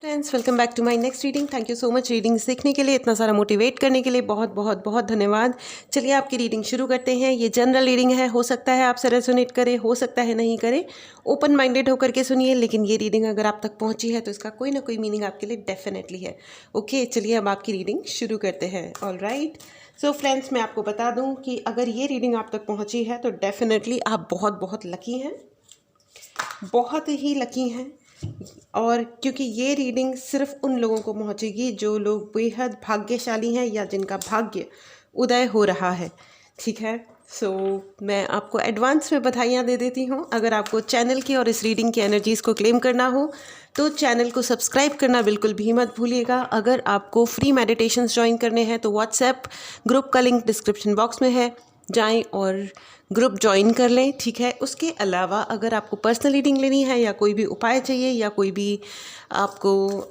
Friends, welcome back to my next reading. Thank you so much reading सीखने के लिए, इतना सारा मोटिवेट करने के लिए बहुत बहुत बहुत धन्यवाद। चलिए आपकी रीडिंग शुरू करते हैं। ये जनरल रीडिंग है, हो सकता है आपसे रेजोनेट करे, हो सकता है नहीं करे। ओपन माइंडेड होकर के सुनिए, लेकिन ये रीडिंग अगर आप तक पहुंची है तो इसका कोई ना कोई मीनिंग आपके लिए डेफिनेटली है। ओके, चलिए अब आपकी रीडिंग शुरू करते हैं। ऑल राइट, सो फ्रेंड्स, मैं आपको बता दूँ कि अगर ये रीडिंग आप तक पहुँची है तो डेफिनेटली आप बहुत बहुत लकी हैं, बहुत ही लकी हैं। और क्योंकि ये रीडिंग सिर्फ उन लोगों को पहुंचेगी जो लोग बेहद भाग्यशाली हैं या जिनका भाग्य उदय हो रहा है। ठीक है, सो मैं आपको एडवांस में बधाइयाँ दे देती हूँ। अगर आपको चैनल की और इस रीडिंग की एनर्जीज़ को क्लेम करना हो तो चैनल को सब्सक्राइब करना बिल्कुल भी मत भूलिएगा। अगर आपको फ्री मेडिटेशंस ज्वाइन करने हैं तो व्हाट्सएप ग्रुप का लिंक डिस्क्रिप्शन बॉक्स में है, जाएं और ग्रुप ज्वाइन कर लें। ठीक है, उसके अलावा अगर आपको पर्सनल रीडिंग लेनी है या कोई भी उपाय चाहिए या कोई भी आपको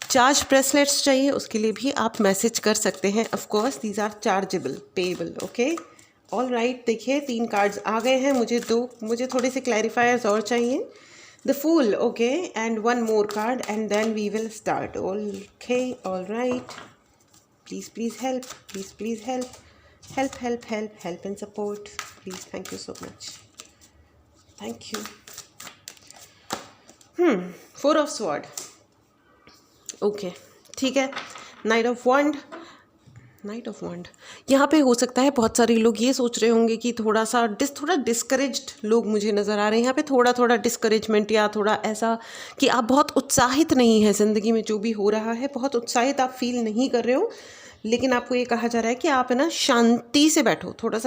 चार्ज ब्रेसलेट्स चाहिए, उसके लिए भी आप मैसेज कर सकते हैं। Of course these are chargeable, payable. Okay, all right. देखिए 3 कार्ड्स आ गए हैं, मुझे थोड़े से क्लैरिफायर्स और चाहिए। The fool, okay, and 1 more card and then we will start. Okay, all right. Please help, please help and support, please. Thank you so much, thank you. 4 of sword, okay, ठीक है। Night of वंड यहाँ पे हो सकता है बहुत सारे लोग ये सोच रहे होंगे कि थोड़ा डिस्करेज्ड लोग मुझे नज़र आ रहे हैं यहाँ पे। थोड़ा डिस्करेजमेंट या थोड़ा ऐसा कि आप बहुत उत्साहित नहीं है ज़िंदगी में, जो भी हो रहा है बहुत उत्साहित आप फील नहीं कर रहे हो। लेकिन आपको ये कहा जा रहा है कि आप है ना शांति से बैठो, थोड़ा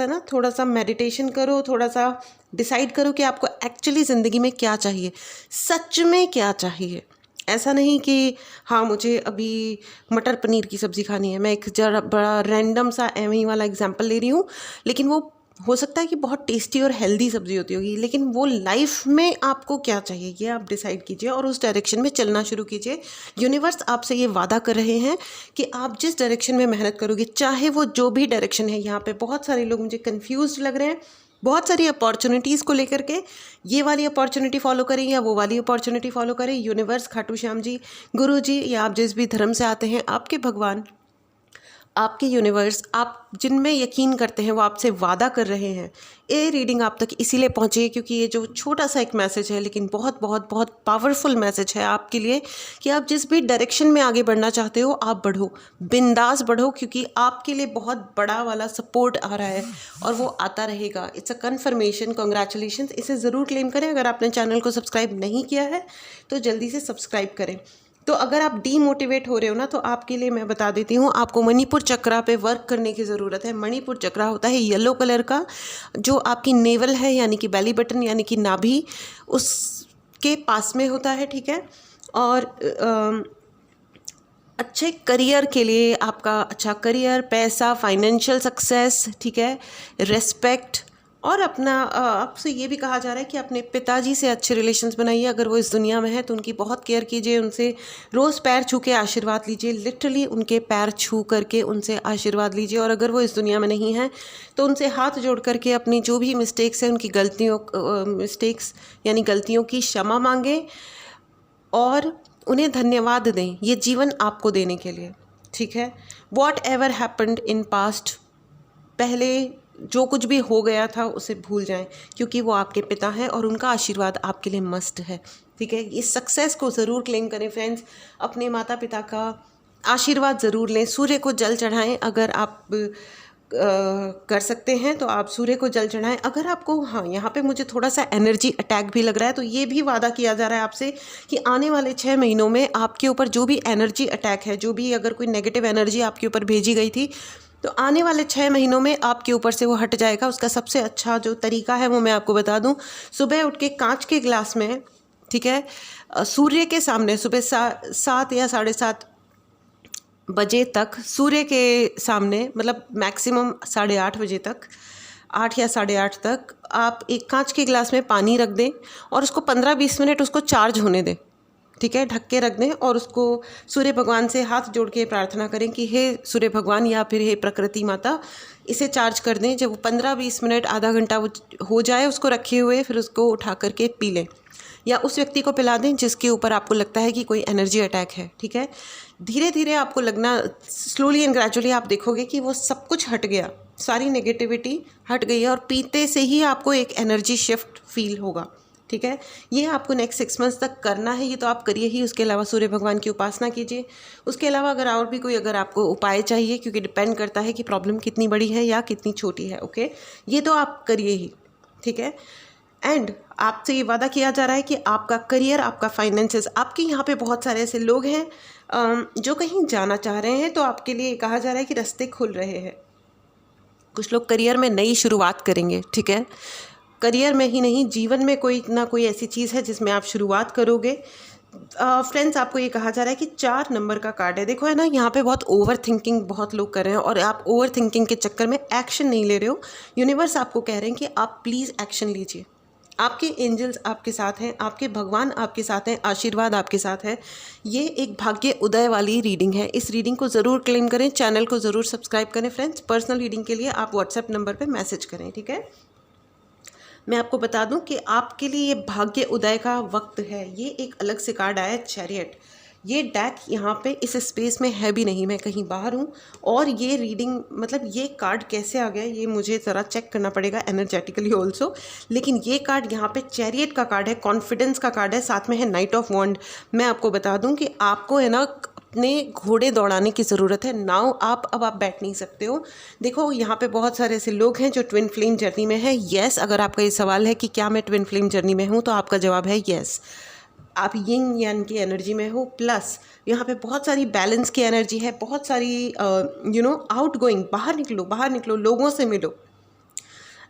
सा मेडिटेशन करो, थोड़ा सा डिसाइड करो कि आपको एक्चुअली ज़िंदगी में क्या चाहिए, सच में क्या चाहिए। ऐसा नहीं कि हाँ मुझे अभी मटर पनीर की सब्ज़ी खानी है। मैं एक जरा बड़ा रैंडम सा एम ही वाला एग्जांपल ले रही हूँ, लेकिन वो हो सकता है कि बहुत टेस्टी और हेल्दी सब्ज़ी होती होगी, लेकिन वो लाइफ में आपको क्या चाहिए ये आप डिसाइड कीजिए और उस डायरेक्शन में चलना शुरू कीजिए। यूनिवर्स आपसे ये वादा कर रहे हैं कि आप जिस डायरेक्शन में मेहनत करोगे, चाहे वो जो भी डायरेक्शन है। यहाँ पे बहुत सारे लोग मुझे कंफ्यूज्ड लग रहे हैं, बहुत सारी अपॉर्चुनिटीज़ को लेकर के। ये वाली अपॉर्चुनिटी फॉलो करें या वो वाली अपॉर्चुनिटी फॉलो करें। यूनिवर्स, खाटू श्याम जी, गुरु जी, या आप जिस भी धर्म से आते हैं, आपके भगवान, आपके यूनिवर्स, आप जिनमें यकीन करते हैं, वो आपसे वादा कर रहे हैं। ये रीडिंग आप तक इसीलिए पहुंची है क्योंकि ये जो छोटा सा एक मैसेज है, लेकिन बहुत बहुत बहुत पावरफुल मैसेज है आपके लिए कि आप जिस भी डायरेक्शन में आगे बढ़ना चाहते हो आप बढ़ो, बिंदास बढ़ो, क्योंकि आपके लिए बहुत बड़ा वाला सपोर्ट आ रहा है और वो आता रहेगा। It's a conformation, congratulations. इसे ज़रूर क्लेम करें। अगर आपने चैनल को सब्सक्राइब नहीं किया है तो जल्दी से सब्सक्राइब करें। तो अगर आप डीमोटिवेट हो रहे हो ना, तो आपके लिए मैं बता देती हूँ, आपको मणिपुर चक्रा पे वर्क करने की ज़रूरत है। मणिपुर चक्रा होता है येलो कलर का, जो आपकी नेवल है यानी कि बेली बटन यानी कि नाभि, उसके पास में होता है। ठीक है, और अच्छे करियर के लिए, आपका अच्छा करियर, पैसा, फाइनेंशियल सक्सेस, ठीक है, रेस्पेक्ट, और अपना आपसे ये भी कहा जा रहा है कि अपने पिताजी से अच्छे रिलेशंस बनाइए। अगर वो इस दुनिया में है तो उनकी बहुत केयर कीजिए, उनसे रोज़ पैर छू के आशीर्वाद लीजिए, लिटरली उनके पैर छू करके उनसे आशीर्वाद लीजिए। और अगर वो इस दुनिया में नहीं है तो उनसे हाथ जोड़ करके अपनी जो भी मिस्टेक्स हैं, उनकी मिस्टेक्स यानी गलतियों की क्षमा मांगें और उन्हें धन्यवाद दें ये जीवन आपको देने के लिए। ठीक है, what ever happened in past, पहले जो कुछ भी हो गया था उसे भूल जाएं, क्योंकि वो आपके पिता हैं और उनका आशीर्वाद आपके लिए मस्ट है। ठीक है, इस सक्सेस को ज़रूर क्लेम करें फ्रेंड्स। अपने माता पिता का आशीर्वाद ज़रूर लें। सूर्य को जल चढ़ाएं, अगर आप कर सकते हैं तो आप सूर्य को जल चढ़ाएं। अगर आपको, हाँ यहाँ पे मुझे थोड़ा सा एनर्जी अटैक भी लग रहा है, तो ये भी वादा किया जा रहा है आपसे कि आने वाले 6 महीनों में आपके ऊपर जो भी एनर्जी अटैक है, जो भी अगर कोई नेगेटिव एनर्जी आपके ऊपर भेजी गई थी, तो आने वाले 6 महीनों में आपके ऊपर से वो हट जाएगा। उसका सबसे अच्छा जो तरीका है वो मैं आपको बता दूं, सुबह उठ के कांच के गिलास में, ठीक है, सूर्य के सामने सुबह 7 या 7:30 बजे तक सूर्य के सामने, मतलब मैक्सिमम 8:30 बजे तक, 8 या 8:30 तक आप एक कांच के गिलास में पानी रख दें और उसको 15-20 मिनट उसको चार्ज होने दें। ठीक है, ढक के रख दें और उसको सूर्य भगवान से हाथ जोड़ के प्रार्थना करें कि हे सूर्य भगवान या फिर हे प्रकृति माता, इसे चार्ज कर दें। जब वो 15-20 मिनट, आधा घंटा वो हो जाए उसको रखे हुए, फिर उसको उठा करके पी लें। या उस व्यक्ति को पिला दें जिसके ऊपर आपको लगता है कि कोई एनर्जी अटैक है, ठीक है। धीरे धीरे आपको लगना, स्लोली एंड ग्रेजुअली आप देखोगे कि वो सब कुछ हट गया, सारी नेगेटिविटी हट गई है और पीते से ही आपको एक एनर्जी शिफ्ट फील होगा, ठीक है। ये आपको नेक्स्ट 6 मंथ्स तक करना है, ये तो आप करिए ही। उसके अलावा सूर्य भगवान की उपासना कीजिए। उसके अलावा अगर और भी कोई अगर आपको उपाय चाहिए, क्योंकि डिपेंड करता है कि प्रॉब्लम कितनी बड़ी है या कितनी छोटी है, ओके, ये तो आप करिए ही, ठीक है। एंड आपसे ये वादा किया जा रहा है कि आपका करियर, आपका फाइनेंसेस, आपके यहाँ पे बहुत सारे ऐसे लोग हैं जो कहीं जाना चाह रहे हैं, तो आपके लिए कहा जा रहा है कि रास्ते खुल रहे हैं। कुछ लोग करियर में नई शुरुआत करेंगे, ठीक है। करियर में ही नहीं, जीवन में कोई ना कोई ऐसी चीज़ है जिसमें आप शुरुआत करोगे। फ्रेंड्स, आपको ये कहा जा रहा है कि 4 नंबर का कार्ड है। देखो है ना, यहाँ पे बहुत ओवर थिंकिंग बहुत लोग कर रहे हैं और आप ओवर थिंकिंग के चक्कर में एक्शन नहीं ले रहे हो। यूनिवर्स आपको कह रहे हैं कि आप प्लीज़ एक्शन लीजिए। आपके एंजल्स आपके साथ हैं, आपके भगवान आपके साथ हैं, आशीर्वाद आपके साथ है। ये एक भाग्य उदय वाली रीडिंग है। इस रीडिंग को ज़रूर क्लेम करें, चैनल को ज़रूर सब्सक्राइब करें। फ्रेंड्स, पर्सनल रीडिंग के लिए आप व्हाट्सएप नंबर पर मैसेज करें, ठीक है। मैं आपको बता दूं कि आपके लिए ये भाग्य उदय का वक्त है। ये एक अलग से कार्ड आया है, चैरियट। ये डेक यहाँ पे इस स्पेस में है भी नहीं, मैं कहीं बाहर हूँ। और ये रीडिंग, मतलब ये कार्ड कैसे आ गया ये मुझे ज़रा चेक करना पड़ेगा एनर्जेटिकली ऑल्सो। लेकिन ये कार्ड यहाँ पे चैरियट का कार्ड है, कॉन्फिडेंस का कार्ड है, साथ में है नाइट ऑफ वॉन्ड। मैं आपको बता दूँ कि आपको है ना अपने घोड़े दौड़ाने की ज़रूरत है। नाउ अब आप बैठ नहीं सकते हो। देखो यहाँ पे बहुत सारे ऐसे लोग हैं जो ट्विन फ्लेम जर्नी में है। येस, अगर आपका ये सवाल है कि क्या मैं ट्विन फ्लेम जर्नी में हूँ, तो आपका जवाब है येस। आप यिंग यान की एनर्जी में हो, प्लस यहाँ पे बहुत सारी बैलेंस की एनर्जी है, बहुत सारी आउट गोइंग, बाहर निकलो, लोगों से मिलो।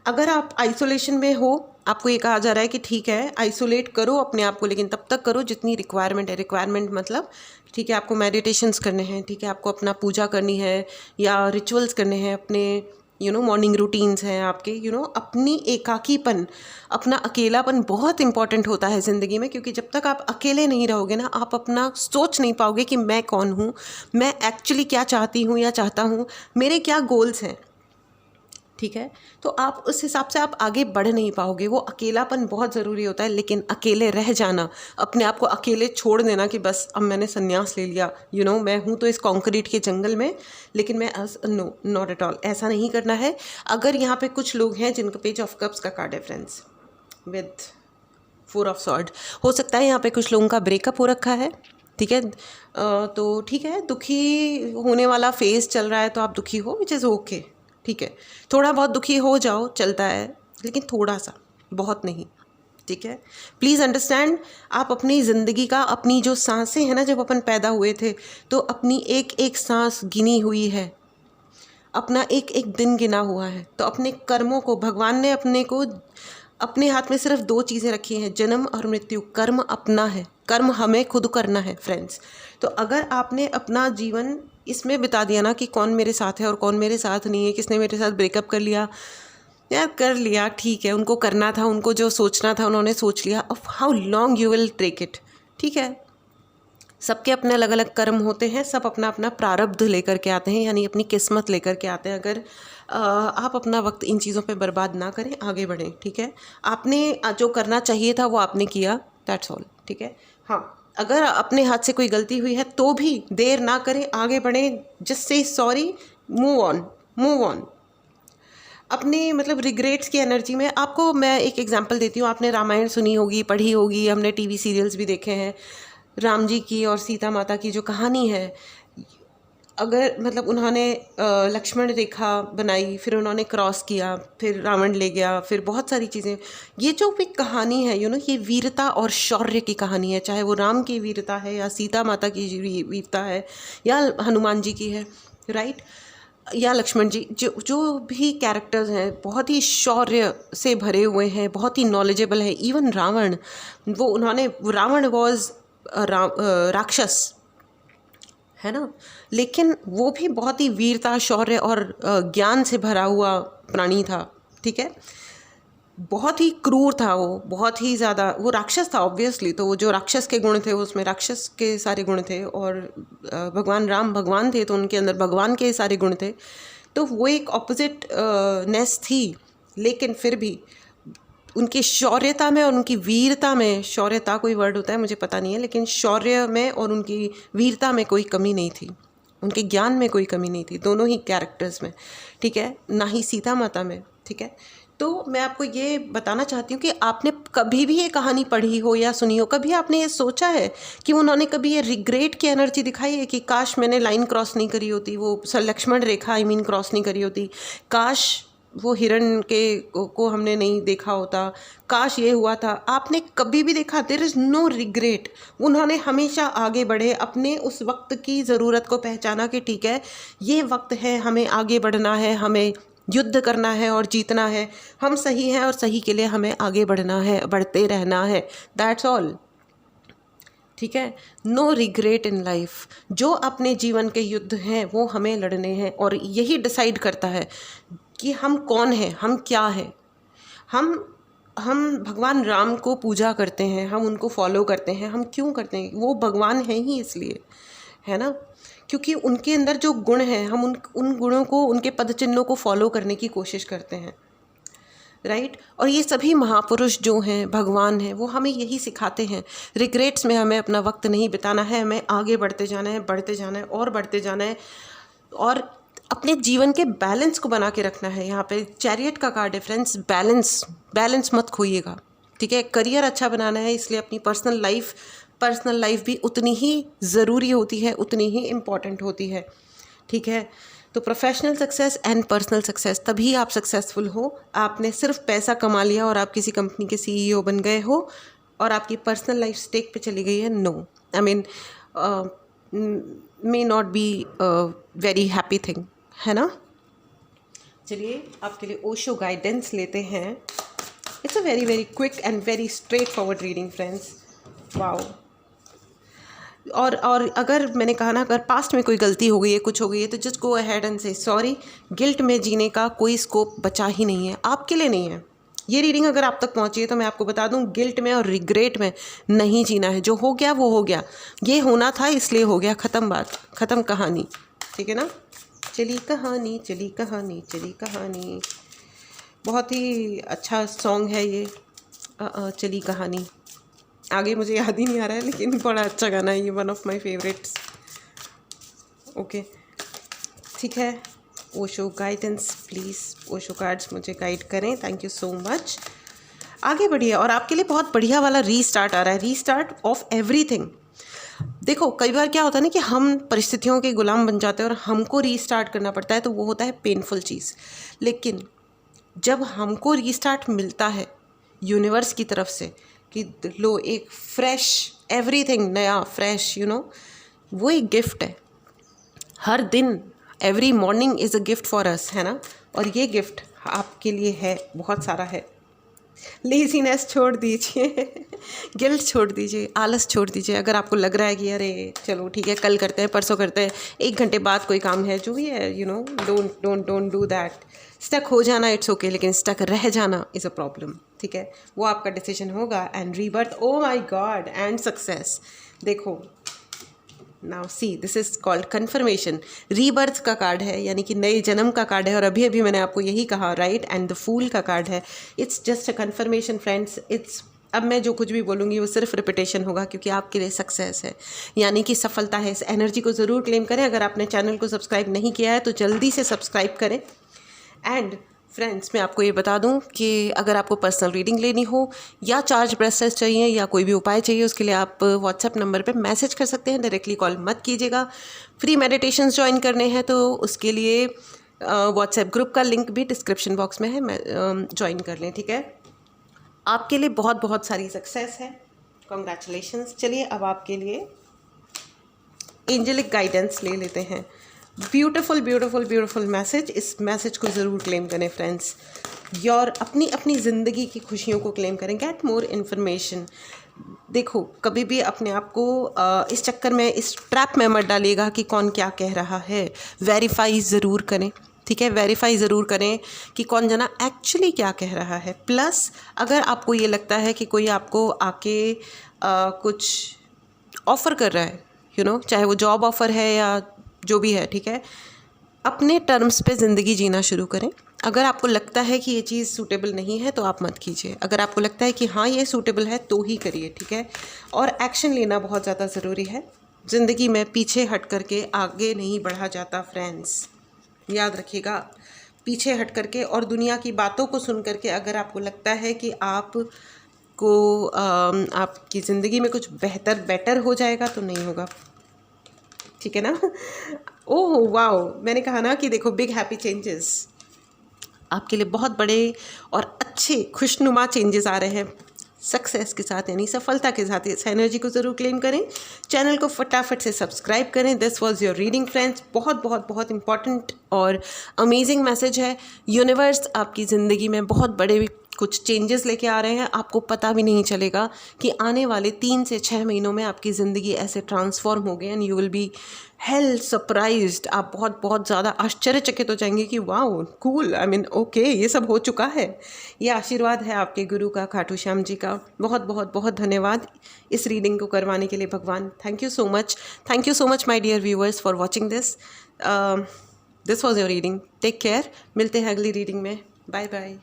अगर आप आइसोलेशन में हो, आपको ये कहा जा रहा है कि ठीक है आइसोलेट करो अपने आप को, लेकिन तब तक करो जितनी रिक्वायरमेंट है। रिक्वायरमेंट मतलब ठीक है आपको मेडिटेशंस करने हैं, ठीक है आपको अपना पूजा करनी है या रिचुअल्स करने हैं, अपने मॉर्निंग रूटीन्स हैं आपके, अपनी एकाकीपन, अपना अकेलापन बहुत इंपॉर्टेंट होता है ज़िंदगी में। क्योंकि जब तक आप अकेले नहीं रहोगे ना, आप अपना सोच नहीं पाओगे कि मैं कौन हूँ, मैं एक्चुअली क्या चाहती हूँ या चाहता हूँ, मेरे क्या गोल्स हैं, ठीक है। तो आप उस हिसाब से आप आगे बढ़ नहीं पाओगे। वो अकेलापन बहुत ज़रूरी होता है, लेकिन अकेले रह जाना, अपने आप को अकेले छोड़ देना कि बस अब मैंने संन्यास ले लिया, मैं हूँ तो इस कंक्रीट के जंगल में, लेकिन मैं नो, नॉट एट ऑल, ऐसा नहीं करना है। अगर यहाँ पे कुछ लोग हैं जिनका पेज ऑफ कप्स का कार्ड है फ्रेंड्स विद 4 ऑफ सॉर्ड, हो सकता है यहाँ पे कुछ लोगों का ब्रेकअप हो रखा है, ठीक है। तो ठीक है, दुखी होने वाला फेज चल रहा है तो आप दुखी हो, विच इज़ ओके, ठीक है। थोड़ा बहुत दुखी हो जाओ, चलता है, लेकिन थोड़ा सा, बहुत नहीं, ठीक है। प्लीज़ अंडरस्टैंड, आप अपनी ज़िंदगी का, अपनी जो सांसें हैं ना, जब अपन पैदा हुए थे तो अपनी एक एक सांस गिनी हुई है, अपना एक एक दिन गिना हुआ है। तो अपने कर्मों को, भगवान ने अपने हाथ में सिर्फ 2 चीज़ें रखी हैं, जन्म और मृत्यु। कर्म अपना है, कर्म हमें खुद करना है फ्रेंड्स। तो अगर आपने अपना जीवन इसमें बिता दिया ना कि कौन मेरे साथ है और कौन मेरे साथ नहीं है, किसने मेरे साथ ब्रेकअप कर लिया, यार कर लिया, ठीक है, उनको करना था, उनको जो सोचना था उन्होंने सोच लिया। अब how long you will take it, ठीक है। सबके अपने अलग अलग कर्म होते हैं, सब अपना अपना प्रारब्ध लेकर के आते हैं, यानी अपनी किस्मत लेकर के आते हैं। अगर आप अपना वक्त इन चीज़ों पे बर्बाद ना करें, आगे बढ़ें, ठीक है। आपने जो करना चाहिए था वो आपने किया, दैट्स ऑल, ठीक है। हाँ, अगर अपने हाथ से कोई गलती हुई है तो भी देर ना करें, आगे बढ़ें, just say sorry, move on. अपने मतलब रिग्रेट्स की एनर्जी में आपको मैं एक एग्जांपल देती हूँ। आपने रामायण सुनी होगी, पढ़ी होगी, हमने टीवी सीरियल्स भी देखे हैं। राम जी की और सीता माता की जो कहानी है, अगर मतलब उन्होंने लक्ष्मण रेखा बनाई, फिर उन्होंने क्रॉस किया, फिर रावण ले गया, फिर बहुत सारी चीज़ें, ये जो भी कहानी है ये वीरता और शौर्य की कहानी है। चाहे वो राम की वीरता है या सीता माता की वीरता है या हनुमान जी की है, राइट, या लक्ष्मण जी, जो भी कैरेक्टर्स हैं बहुत ही शौर्य से भरे हुए हैं, बहुत ही नॉलेजेबल है। इवन रावण, रावण वॉज राक्षस, है ना, लेकिन वो भी बहुत ही वीरता, शौर्य और ज्ञान से भरा हुआ प्राणी था, ठीक है। बहुत ही क्रूर था वो, बहुत ही ज़्यादा, वो राक्षस था ऑब्वियसली, तो वो जो राक्षस के गुण थे उसमें राक्षस के सारे गुण थे, और भगवान राम भगवान थे तो उनके अंदर भगवान के सारे गुण थे। तो वो एक ऑपोजिट नेस थी, लेकिन फिर भी उनकी शौर्यता में और उनकी वीरता में, शौर्यता कोई वर्ड होता है मुझे पता नहीं है, लेकिन शौर्य में और उनकी वीरता में कोई कमी नहीं थी, उनके ज्ञान में कोई कमी नहीं थी, दोनों ही कैरेक्टर्स में, ठीक है, ना ही सीता माता में, ठीक है। तो मैं आपको ये बताना चाहती हूँ कि आपने कभी भी ये कहानी पढ़ी हो या सुनी हो, कभी आपने ये सोचा है कि उन्होंने कभी ये रिग्रेट की एनर्जी दिखाई है कि काश मैंने लाइन क्रॉस नहीं करी होती, वो लक्ष्मण रेखा क्रॉस नहीं करी होती, काश वो हिरण को हमने नहीं देखा होता, काश ये हुआ था। आपने कभी भी देखा? There is no regret. उन्होंने हमेशा आगे बढ़े, अपने उस वक्त की ज़रूरत को पहचाना कि ठीक है ये वक्त है, हमें आगे बढ़ना है, हमें युद्ध करना है और जीतना है, हम सही हैं और सही के लिए हमें आगे बढ़ना है, बढ़ते रहना है, दैट्स ऑल, ठीक है। No regret in life. जो अपने जीवन के युद्ध हैं वो हमें लड़ने हैं और यही डिसाइड करता है कि हम कौन हैं, हम क्या हैं। हम भगवान राम को पूजा करते हैं, हम उनको फॉलो करते हैं, हम क्यों करते हैं? वो भगवान हैं ही इसलिए, है ना, क्योंकि उनके अंदर जो गुण हैं हम उन गुणों को, उनके पद चिन्हों को फॉलो करने की कोशिश करते हैं, राइट। और ये सभी महापुरुष जो हैं, भगवान हैं, वो हमें यही सिखाते हैं। रिग्रेट्स में हमें अपना वक्त नहीं बिताना है, हमें आगे बढ़ते जाना है, बढ़ते जाना है और बढ़ते जाना है, और अपने जीवन के बैलेंस को बना के रखना है। यहाँ पे चैरियट का कार्ड है फ्रेंड्स, बैलेंस मत खोइएगा, ठीक है। करियर अच्छा बनाना है, इसलिए अपनी पर्सनल लाइफ भी उतनी ही ज़रूरी होती है, उतनी ही इम्पॉर्टेंट होती है, ठीक है। तो professional success and personal success, तभी आप सक्सेसफुल हो। आपने सिर्फ पैसा कमा लिया और आप किसी कंपनी के CEO बन गए हो और आपकी पर्सनल लाइफ स्टेक पे चली गई है, no, I mean may not be very happy thing, है ना। चलिए आपके लिए ओशो गाइडेंस लेते हैं। It's a very very quick and very straightforward reading friends, wow. और अगर मैंने कहा ना, अगर पास्ट में कोई गलती हो गई है, कुछ हो गई है, तो जस्ट गो अहेड एंड से सॉरी। गिल्ट में जीने का कोई स्कोप बचा ही नहीं है, आपके लिए नहीं है। ये रीडिंग अगर आप तक पहुंची है तो मैं आपको बता दूं, गिल्ट में और रिग्रेट में नहीं जीना है। जो हो गया वो हो गया, ये होना था इसलिए हो गया, ख़त्म बात, ख़त्म कहानी, ठीक है ना। चली कहानी, चली कहानी, चली कहानी, बहुत ही अच्छा सॉन्ग है ये, चली कहानी। आगे मुझे याद ही नहीं आ रहा है, लेकिन बड़ा अच्छा गाना है ये, one of my favourites. Okay, ठीक है। Osho guidance please, Osho cards मुझे गाइड करें, थैंक यू सो मच। आगे बढ़िए, और आपके लिए बहुत बढ़िया वाला रीस्टार्ट आ रहा है, रीस्टार्ट ऑफ एवरीथिंग। देखो कई बार क्या होता है ना कि हम परिस्थितियों के गुलाम बन जाते हैं और हमको रीस्टार्ट करना पड़ता है, तो वो होता है पेनफुल चीज़। लेकिन जब हमको रीस्टार्ट मिलता है यूनिवर्स की तरफ से कि लो एक फ्रेश, एवरीथिंग नया, फ्रेश, वो एक गिफ्ट है। हर दिन, every morning is a gift for us, है ना। और ये गिफ्ट आपके लिए है, बहुत सारा है। लेजीनेस छोड़ दीजिए, गिल्ट छोड़ दीजिए, आलस छोड़ दीजिए। अगर आपको लग रहा है कि अरे चलो ठीक है, कल करते हैं, परसों करते हैं, 1 घंटे बाद कोई काम है, जो भी है, डोंट डू दैट। स्टक हो जाना इट्स ओके, लेकिन स्टक रह जाना इज़ अ प्रॉब्लम, ठीक है। वो आपका डिसीजन होगा। And rebirth, oh my god, and success. देखो now see, this is called confirmation. Rebirth का कार्ड है, यानी कि नए जन्म का कार्ड है, और अभी अभी मैंने आपको यही कहा, राइट। एंड द फूल का कार्ड है। It's just a conformation friends. It's, अब मैं जो कुछ भी बोलूँगी वो सिर्फ रिपीटेशन होगा, क्योंकि आपके लिए सक्सेस है, यानी कि सफलता है। इस एनर्जी को ज़रूर क्लेम करें। अगर आपने चैनल को सब्सक्राइब नहीं किया है तो जल्दी से सब्सक्राइब करें। एंड फ्रेंड्स, मैं आपको ये बता दूं कि अगर आपको पर्सनल रीडिंग लेनी हो या चार्ज ब्रेसलेस चाहिए या कोई भी उपाय चाहिए, उसके लिए आप व्हाट्सएप नंबर पे मैसेज कर सकते हैं, डायरेक्टली कॉल मत कीजिएगा। फ्री मेडिटेशंस ज्वाइन करने हैं तो उसके लिए व्हाट्सएप ग्रुप का लिंक भी डिस्क्रिप्शन बॉक्स में है, ज्वाइन कर लें, ठीक है। आपके लिए बहुत बहुत सारी सक्सेस है, कॉन्ग्रेचुलेशंस। चलिए अब आपके लिए एंजेलिक गाइडेंस ले लेते हैं। Beautiful beautiful beautiful message. इस मैसेज को ज़रूर क्लेम करें फ्रेंड्स, और अपनी ज़िंदगी की खुशियों को क्लेम करें। Get more information. देखो कभी भी अपने आप को इस चक्कर में, इस ट्रैप में मत डालिएगा कि कौन क्या कह रहा है। वेरीफाई ज़रूर करें, ठीक है। वेरीफाई ज़रूर करें कि कौन जना एक्चुअली क्या कह रहा है। प्लस अगर आपको ये लगता है कि कोई आपको आके कुछ ऑफ़र कर रहा है, चाहे वो जॉब ऑफ़र है या जो भी है, ठीक है, अपने टर्म्स पे ज़िंदगी जीना शुरू करें। अगर आपको लगता है कि ये चीज़ सूटेबल नहीं है तो आप मत कीजिए। अगर आपको लगता है कि हाँ ये सूटेबल है तो ही करिए, ठीक है। और एक्शन लेना बहुत ज़्यादा ज़रूरी है। ज़िंदगी में पीछे हट करके आगे नहीं बढ़ा जाता फ्रेंड्स, याद रखिएगा। पीछे हट करके और दुनिया की बातों को सुन करके अगर आपको लगता है कि आपकी ज़िंदगी में कुछ बेटर हो जाएगा तो नहीं होगा, ठीक है ना। ओह वाओ, मैंने कहा ना कि देखो बिग हैप्पी चेंजेस आपके लिए बहुत बड़े और अच्छे खुशनुमा चेंजेस आ रहे हैं सक्सेस के साथ, यानी सफलता के साथ। इस एनर्जी को ज़रूर क्लेम करें। चैनल को फटाफट से सब्सक्राइब करें। This was your reading friends. बहुत बहुत बहुत इंपॉर्टेंट और अमेजिंग मैसेज है। यूनिवर्स आपकी ज़िंदगी में बहुत बड़े कुछ चेंजेस लेके आ रहे हैं। आपको पता भी नहीं चलेगा कि आने वाले 3 से 6 महीनों में आपकी ज़िंदगी ऐसे ट्रांसफॉर्म हो गई and you will be hello surprised. आप बहुत बहुत ज़्यादा आश्चर्यचकित हो जाएंगे कि wow cool, I mean okay, ये सब हो चुका है। ये आशीर्वाद है आपके गुरु का, खाटू श्याम जी का। बहुत बहुत बहुत धन्यवाद इस रीडिंग को करवाने के लिए भगवान। Thank you so much, thank you so much my dear viewers for watching this. This was your reading. Take care. मिलते हैं अगली रीडिंग में। Bye bye.